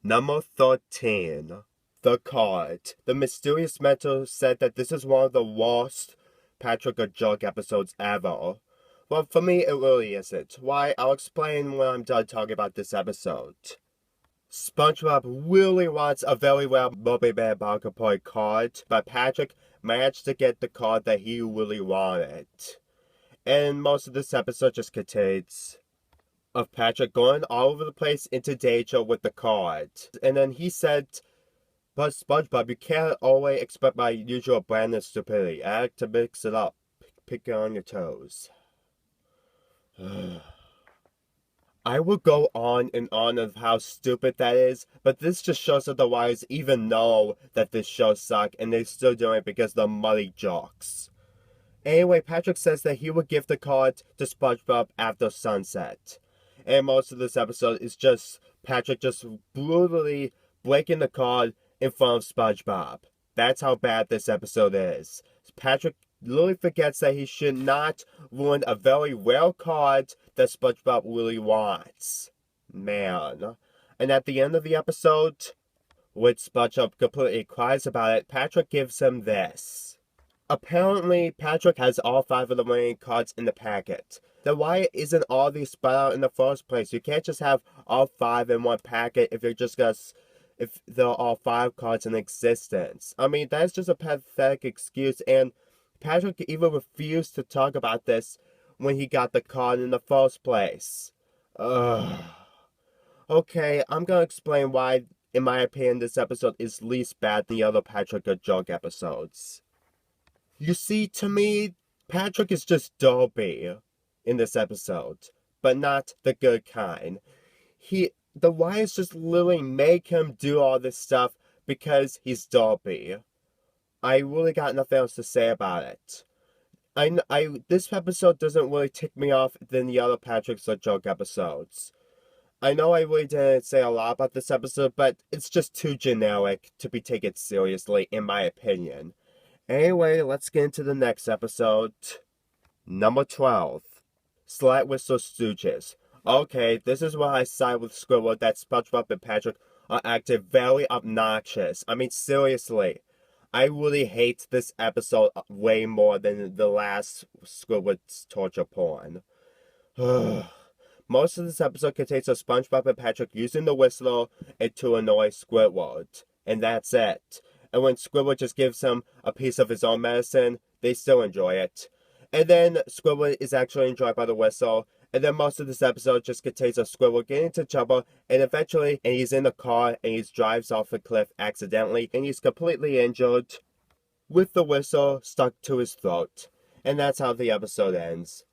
Number 13. The Card. The mysterious mentor said that this is one of the worst Patrick a Joke episodes ever. Well, for me, it really isn't. Why? I'll explain when I'm done talking about this episode. SpongeBob really wants a very well Moby Man Boy card, but Patrick managed to get the card that he really wanted. And most of this episode just contains of Patrick going all over the place into danger with the card. And then he said, but SpongeBob, you can't always expect my usual brand of stupidity. I have to mix it up. Pick on your toes. I would go on and on of how stupid that is, but this just shows that the writers even know that this show sucks, and they're still doing it because they're muddy jokes. Anyway, Patrick says that he would give the card to SpongeBob after sunset. And most of this episode is just Patrick just brutally breaking the card in front of SpongeBob. That's how bad this episode is. Patrick literally forgets that he should not ruin a very rare card that SpongeBob really wants. Man. And at the end of the episode, when SpongeBob completely cries about it, Patrick gives him this. Apparently, Patrick has all 5 of the remaining cards in the packet. Then why isn't all these spread out in the first place? You can't just have all 5 in one packet if there are all 5 cards in existence. I mean, that's just a pathetic excuse, and Patrick even refused to talk about this when he got the card in the first place. Ugh. Okay, I'm gonna explain why, in my opinion, this episode is least bad than the other Patrick a Joke episodes. You see, to me, Patrick is just dopey in this episode, but not the good kind. The writers just literally make him do all this stuff because he's dopey. I really got nothing else to say about it. This episode doesn't really tick me off than the other Patrick's a Joke episodes. I know I really didn't say a lot about this episode, but it's just too generic to be taken seriously, in my opinion. Anyway, let's get into the next episode. Number 12. Slide Whistle Stooges. Okay, this is where I side with Squidward that SpongeBob and Patrick are acting very obnoxious. I mean, seriously. I really hate this episode way more than the last Squidward's torture porn. Most of this episode contains of SpongeBob and Patrick using the whistle to annoy Squidward. And that's it. And when Squidward just gives him a piece of his own medicine, they still enjoy it. And then Squidward is actually enjoyed by the whistle. And then most of this episode just contains of Squidward getting into trouble, and eventually, he's in the car, and he drives off a cliff accidentally, and he's completely injured, with the whistle stuck to his throat. And that's how the episode ends.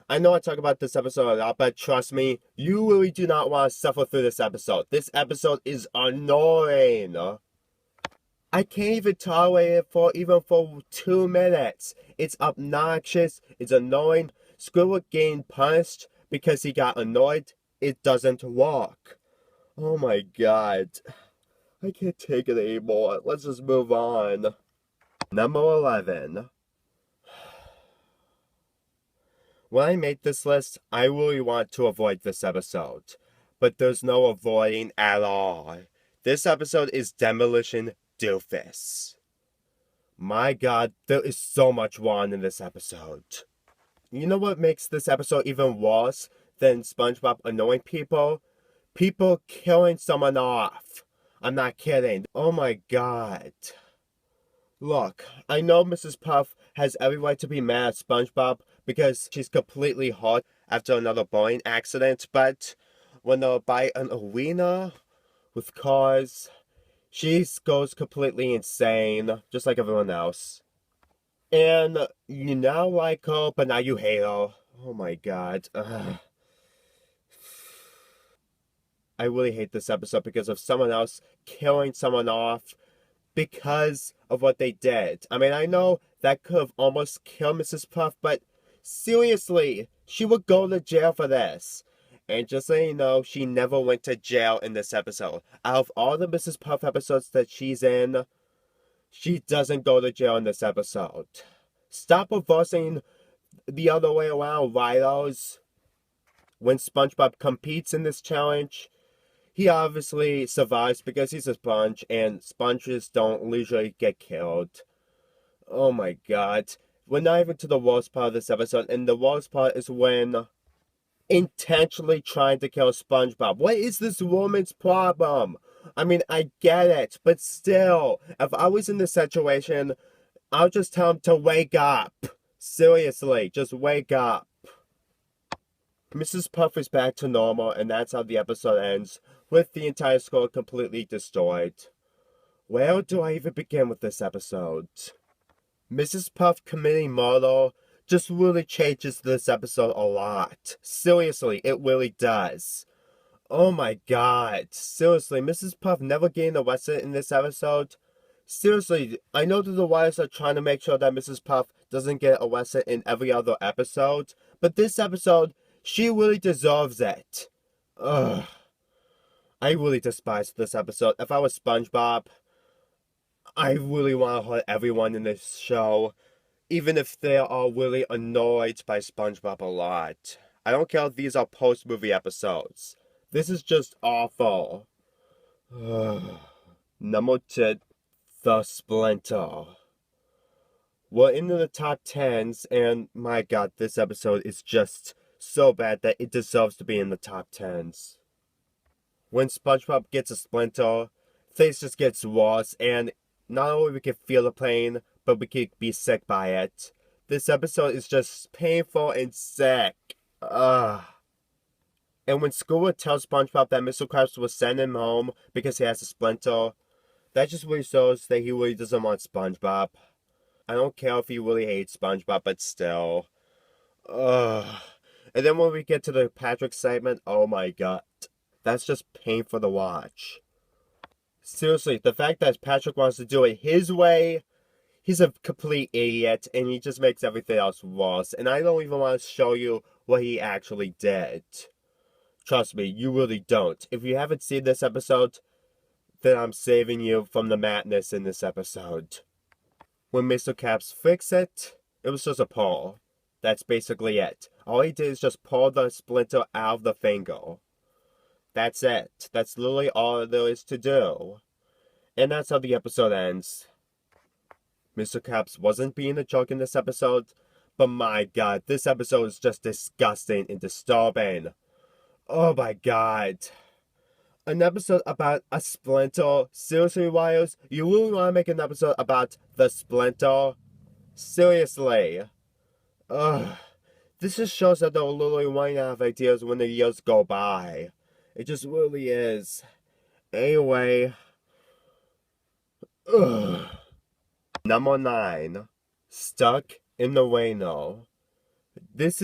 I know I talk about this episode a lot, but trust me, you really do not want to suffer through this episode. This episode is annoying. I can't even tolerate it for 2 minutes. It's obnoxious, it's annoying. Squidward getting punished because he got annoyed, it doesn't work. Oh my god. I can't take it anymore. Let's just move on. Number 11. When I made this list, I really want to avoid this episode. But there's no avoiding at all. This episode is Demolition Doofus. My god, there is so much wrong in this episode. You know what makes this episode even worse than SpongeBob annoying people? People killing someone off. I'm not kidding. Oh my god. Look, I know Mrs. Puff has every right to be mad at SpongeBob because she's completely hurt after another boating accident, but when they're by an arena with cars, she goes completely insane, just like everyone else. And you now like her, but now you hate her. Oh my god. Ugh. I really hate this episode because of someone else killing someone off because of what they did. I mean, I know that could have almost killed Mrs. Puff, but seriously, she would go to jail for this. And just so you know, she never went to jail in this episode. Out of all the Mrs. Puff episodes that she's in, she doesn't go to jail in this episode. Stop reversing the other way around, writers. When SpongeBob competes in this challenge, He obviously survives because he's a sponge, and sponges don't usually get killed. Oh my god. We're not even to the worst part of this episode, and the worst part is when intentionally trying to kill Spongebob. What is this woman's problem? I mean, I get it, but still, if I was in this situation, I'll just tell him to wake up. Seriously, just wake up. Mrs. Puff is back to normal, and that's how the episode ends, with the entire school completely destroyed. Where do I even begin with this episode? Mrs. Puff committing murder just really changes this episode a lot. Seriously, it really does. Oh my god. Seriously, Mrs. Puff never getting arrested in this episode. Seriously, I know that the writers are trying to make sure that Mrs. Puff doesn't get arrested in every other episode, but this episode, she really deserves it. Ugh. I really despise this episode. If I was SpongeBob, I really want to hurt everyone in this show, even if they are really annoyed by SpongeBob a lot. I don't care if these are post-movie episodes. This is just awful. Number 10, The Splinter. We're into the top 10s, and my god, this episode is just so bad that it deserves to be in the top 10s. When SpongeBob gets a splinter, things just gets worse, and not only we can feel the pain, but we can be sick by it. This episode is just painful and sick. Ugh. And when Squidward tells SpongeBob that Mr. Krabs will send him home because he has a splinter, that just really shows that he really doesn't want SpongeBob. I don't care if he really hates SpongeBob, but still. Ugh. And then when we get to the Patrick segment, oh my god. That's just painful to watch. Seriously, the fact that Patrick wants to do it his way, he's a complete idiot, and he just makes everything else worse. And I don't even want to show you what he actually did. Trust me, you really don't. If you haven't seen this episode, then I'm saving you from the madness in this episode. When Mr. Krabs fixed it, it was just a pull. That's basically it. All he did is just pull the splinter out of the finger. That's it. That's literally all there is to do. And that's how the episode ends. Mr. Krabs wasn't being a jerk in this episode, but my god, this episode is just disgusting and disturbing. Oh my god. An episode about a splinter? Seriously, Wires? You really want to make an episode about the splinter? Seriously. Ugh. This just shows that they're literally running out of ideas when the years go by. It just really is. Anyway. Ugh. Number 9. Stuck in the Reno. This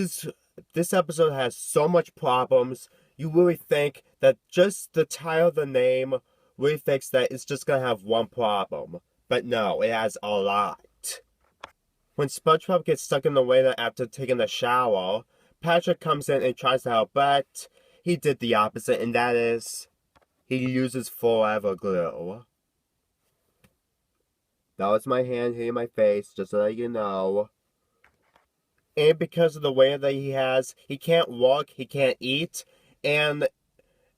episode has so much problems. You really think that just the title of the name really thinks that it's just gonna have one problem. But no, it has a lot. When SpongeBob gets stuck in the Reno after taking a shower, Patrick comes in and tries to help, but he did the opposite, and that is, he uses Forever Glue. That was my hand hitting my face, just so that you know. And because of the way that he has, he can't walk, he can't eat, and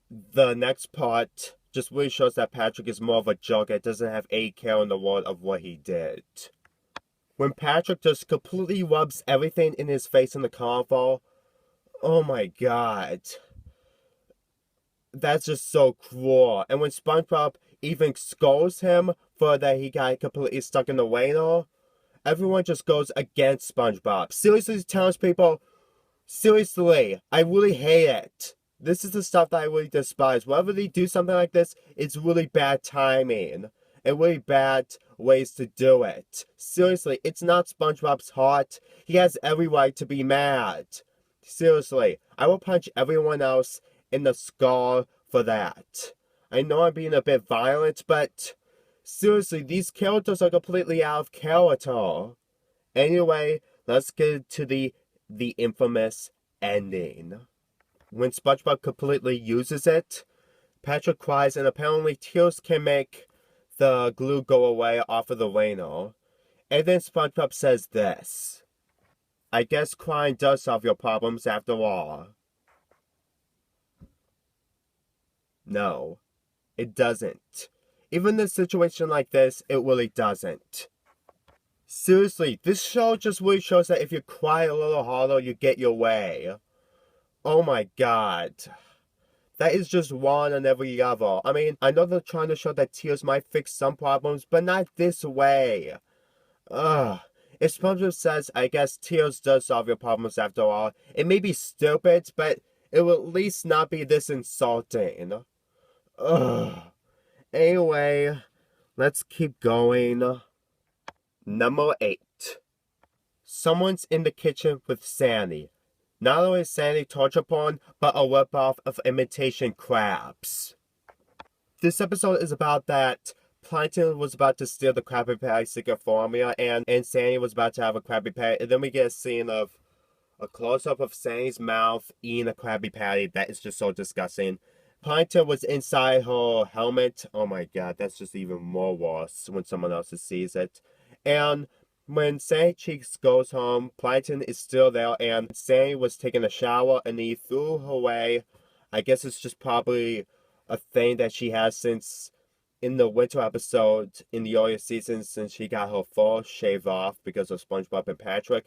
the next part just really shows that Patrick is more of a jerk and doesn't have any care in the world of what he did. When Patrick just completely rubs everything in his face in the carnival, oh my god. That's just so cruel. And when SpongeBob even scolds him for that he got completely stuck in the Reno, everyone just goes against SpongeBob. Seriously, townspeople, seriously, I really hate it. This is the stuff that I really despise. Whenever they do something like this, it's really bad timing. And really bad ways to do it. Seriously, it's not SpongeBob's heart. He has every right to be mad. Seriously, I will punch everyone else in the skull for that. I know I'm being a bit violent, but seriously, these characters are completely out of character. Anyway, let's get to the infamous ending. When SpongeBob completely uses it, Patrick cries, and apparently tears can make the glue go away off of the Reno. And then SpongeBob says this: I guess crying does solve your problems after all. No, it doesn't. Even in a situation like this, it really doesn't. Seriously, this show just really shows that if you cry a little harder, you get your way. Oh my god. That is just one on every level. I mean, I know they're trying to show that tears might fix some problems, but not this way. Ugh. If SpongeBob says, I guess tears does solve your problems after all, it may be stupid, but it will at least not be this insulting. Ugh. Anyway, let's keep going. Number 8. Someone's in the kitchen with Sandy. Not only is Sandy torture porn, but a ripoff of imitation crabs. This episode is about that Plankton was about to steal the Krabby Patty secret formula, and Sandy was about to have a Krabby Patty, and then we get a scene of a close-up of Sandy's mouth eating a Krabby Patty. That is just so disgusting. Plankton was inside her helmet. Oh my god, that's just even more worse when someone else sees it. And when Sandy Cheeks goes home, Plankton is still there, and Sandy was taking a shower, and he threw her away. I guess it's just probably a thing that she has since in the winter episode in the earlier seasons, since she got her fur shaved off because of SpongeBob and Patrick.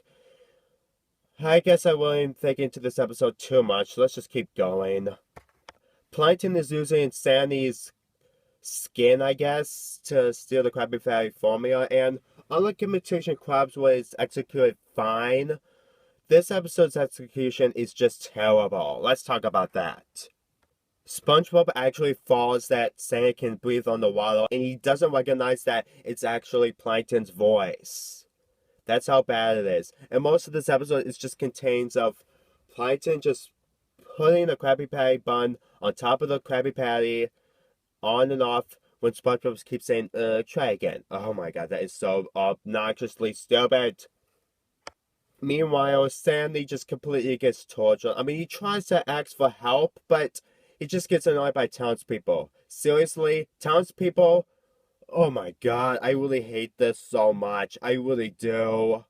I guess I wasn't thinking into this episode too much. Let's just keep going. Plankton is using Sandy's skin, I guess, to steal the Krabby Patty formula, and unlike imitation crabs where it's executed fine, this episode's execution is just terrible. Let's talk about that. SpongeBob actually falls that Sandy can breathe underwater, and he doesn't recognize that it's actually Plankton's voice. That's how bad it is. And most of this episode is just contains of Plankton just putting the Krabby Patty bun on top of the Krabby Patty, on and off, when SpongeBob keeps saying, try again. Oh my god, that is so obnoxiously stupid. Meanwhile, Sandy just completely gets tortured. I mean, he tries to ask for help, but he just gets annoyed by townspeople. Seriously, townspeople? Oh my god, I really hate this so much. I really do.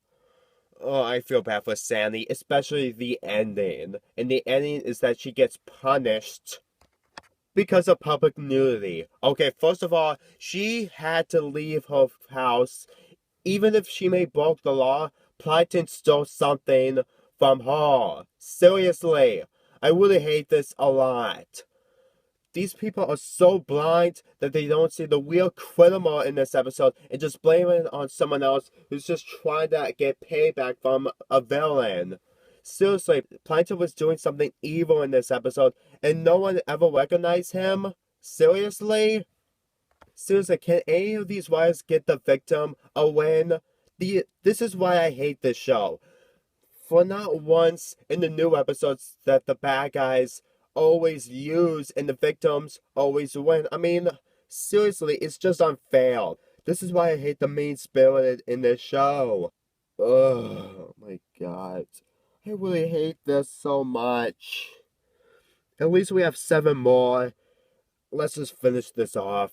Oh, I feel bad for Sandy, especially the ending. And the ending is that she gets punished because of public nudity. Okay, first of all, she had to leave her house. Even if she may broke the law, Plankton stole something from her. Seriously, I really hate this a lot. These people are so blind that they don't see the real criminal in this episode and just blame it on someone else who's just trying to get payback from a villain. Seriously, Plankton was doing something evil in this episode and no one ever recognized him? Seriously? Seriously, can any of these writers get the victim a win? This is why I hate this show. For not once in the new episodes that the bad guys always use and the victims always win. I mean, seriously, it's just unfair. This is why I hate the mean-spirited in this show. Oh my god. I really hate this so much. At least we have 7 more. Let's just finish this off.